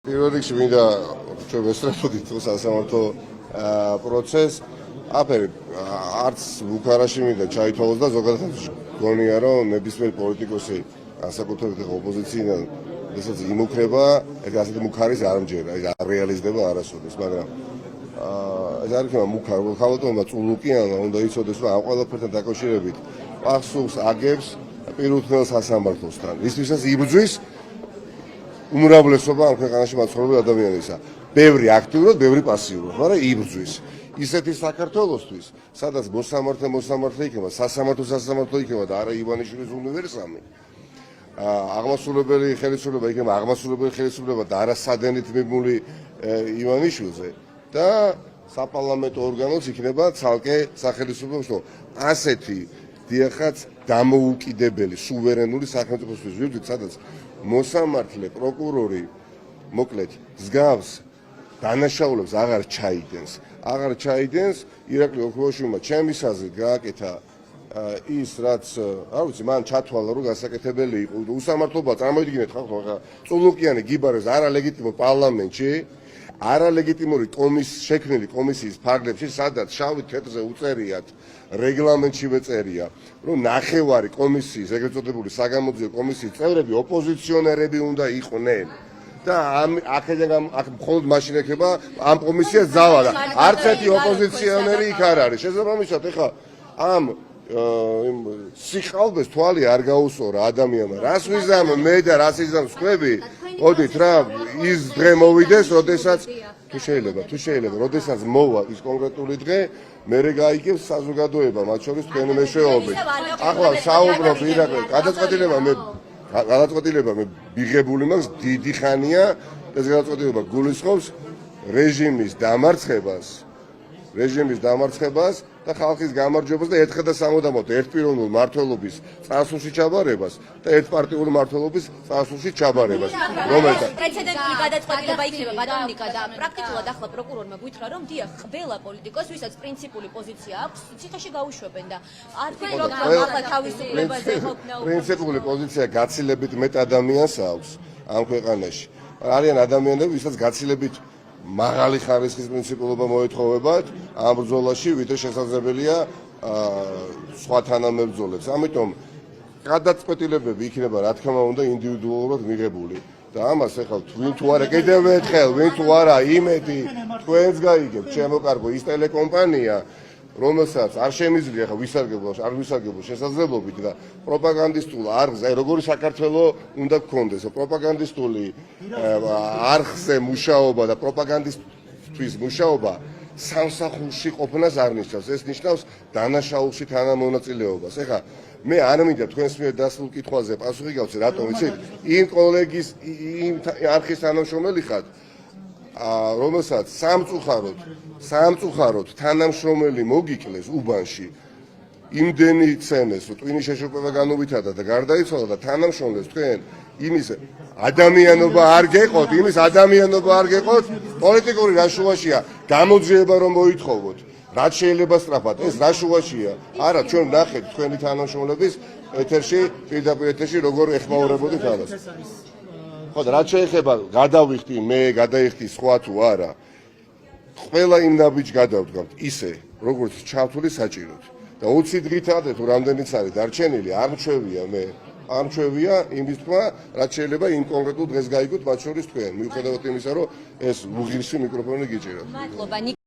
პირველ რიგში მინდა ჩვენ ვესწრაფოდით სასამართლო პროცესს. არც ბუქარაში მინდა ჩაითვალოს და ზოგადად გონია რომ ნებისმიერ პოლიტიკოსი განსაკუთრებით ოპოზიციიდან ესაც იმუქრება, ეს ასეთი მუქარის არ მჯერა, ეს არ რეალიზდება არასოდეს, მაგრამ ეს არ იქნება მუქარი, ხალხმა წულუკიანა უნდა იცოდეს, რომ ამ ყველაფერთან დაკავშირებით პასუხს აგებს პირუთვნელ სასამართლოსთან. ისთვისაც იბრძვის უმრავლესობა ამ ქვეყანაში მაცხოვრებელ ადამიანისა. ბევრი აქტიურად, ბევრი პასიურად, მაგრამ იბრძვის. ისეთი საქართველოსთვის, სადაც მოსამართლე იქნება, სასამართლო იქნება და არა ივანიშვილის უნივერსამი. აღმასრულებელი ხელისუფლება იქნება აღმასრულებელი ხელისუფლება და არა სადენით მიბმული ივანიშვილზე და საპარლამენტო ორგანოც იქნება ცალკე სახელმწიფო. ასეთი დიახაც დამოუკიდებელი სუვერენული სახელმწიფოსთვის ვიბრძვით, სადაც მოსამართლე პროკურორი მოკლედ მსგავს დანაშაულებს აღარ ჩაიდენს. ირაკლი ოქროშვილმა ჩემის აზრით გააკეთა ის რაც არ ვიცი მან ჩათვალა რომ გასაკეთებელი იყო უსამართლობა წარმოიდგინეთ ხალხო წულუკიანი გიბარეს არალეგიტიმურ პარლამენტში არალეგიტიმური შექმნილი კომისიის ფარგლებში სადაც შავით თეთრზე უწერიათ რეგლამენტში ვეწერია რომ ნახევარი კომისიის ეგრეთ წოდებული საგამოძიებო კომისიის წევრები ოპოზიციონერები უნდა იყვნენ და აქ მხოლოდ მაშინ ექნება ამ კომისიას ძალა და არც ერთი ოპოზიციონერი იქ არ არის შესაბამისად ეხლა ამ სიხალბეს თვალი არ გაუსწორა ადამიანმა რას ვიზამ მე და რას იზამ სხვები მოდით რა ის დღე მოვიდეს როდესაც თუ შეიძლება როდესაც მოვა ის კონკრეტული დღე მე გაიგებს საზოგადოება მათ შორის თქვენი მეშვეობით ახლა საუბრობ ირაკლი გადაწყვეტილება მე მიღებული მაქვს დიდი ხანია ეს გადაწყვეტილება გულისხმობს რეჟიმის დამარცხებას და ხალხის გამარჯვებას და ერთხელ და სამუდამოდ ერთპიროვნულ მმართველობის წარსულში ჩაბარებას და ერთპარტიული მმართველობის წარსულში ჩაბარებას. რომელთა პრეცედენტული გადაწყვეტილება იქნება ბატონიკა და პრაქტიკულად ახლა პროკურორმა გითხრა რომ დიახ ყველა პოლიტიკოს ვისაც პრინციპული პოზიცია აქვს ციხეში გაუშვებენ და არ თქვენ რომ ახლა თავისუფლებაზე ყოფნა პრინციპული პოზიცია გაცილებით მეტ ადამიანს აქვს ამ ქვეყანაში. არიან ადამიანები ვისაც გაცილებით მაღალი ხარისხის პრინციპულობა მოეთხოვებათ ამ ბრძოლაში, ვიდრე შესაძლებელია სხვა თანამებრძოლებს. ამიტომ გადაწყვეტილებები იქნება რა თქმა უნდა ინდივიდუალურად მიღებული. და ამას ახლა ვინ თუ არა კიდევ ერთხელ, ვინ თუ არა იმედი თქვენს გაიგებთ, ჩემო კარგო, ის ტელეკომპანია რომელსაც არ შემიძლია ხა ვისარგებლო შესაძლებლობით და პროპაგანდისტულ არხზე, როგორი საქართველოს უნდა გქონდეს, პროპაგანდისტული არხზე მუშაობა და პროპაგანდისტვის მუშაობა სამსახურში ყოფნას არ ნიშნავს. ეს ნიშნავს დანაშაულში თანამონაწილეობას. ეხლა მე არ მინდა თქვენს მიერ დასულ კითხვაზე პასუხი გავცე, რატომ იცით? იმ კოლეგის იმ არხის თანამშრომელი ხართ რომელსაც სამწუხაროდ თანამშრომელი მოგიკლეს უბანში იმდენი ცენეს რომ ტვინის შეშუპება განუვითარდა და გარდაიცვალა და თანამშრომლებს თქვენ იმის ადამიანობა არ გეყოთ პოლიტიკური რაშუაშია გამოძიება რომ მოითხოვოთ რაც შეიძლება სწრაფად ეს რაშუაშია არა ჩვენ ნახეთ თქვენი თანამშრომლების პირდაპირ ეთერში როგორ ეხმაურებოდით ამას ხო და რაც შეეხება გადაიხდი სხვა თუ არა ყველა იმ ნაბიჯს გადავდგამთ ისე როგორც ჩავთვლი საჭიროდ და 20 დღითაა თუ რამდენიც არის დარჩენილი არ მჩვევია იმის თქმა რაც შეიძლება იმ კონკრეტულ დღეს გაიგოთ მათ შორის თქვენ მიუხედავად იმისა რომ ეს უღირსი მიკროფონი გიჭიროთ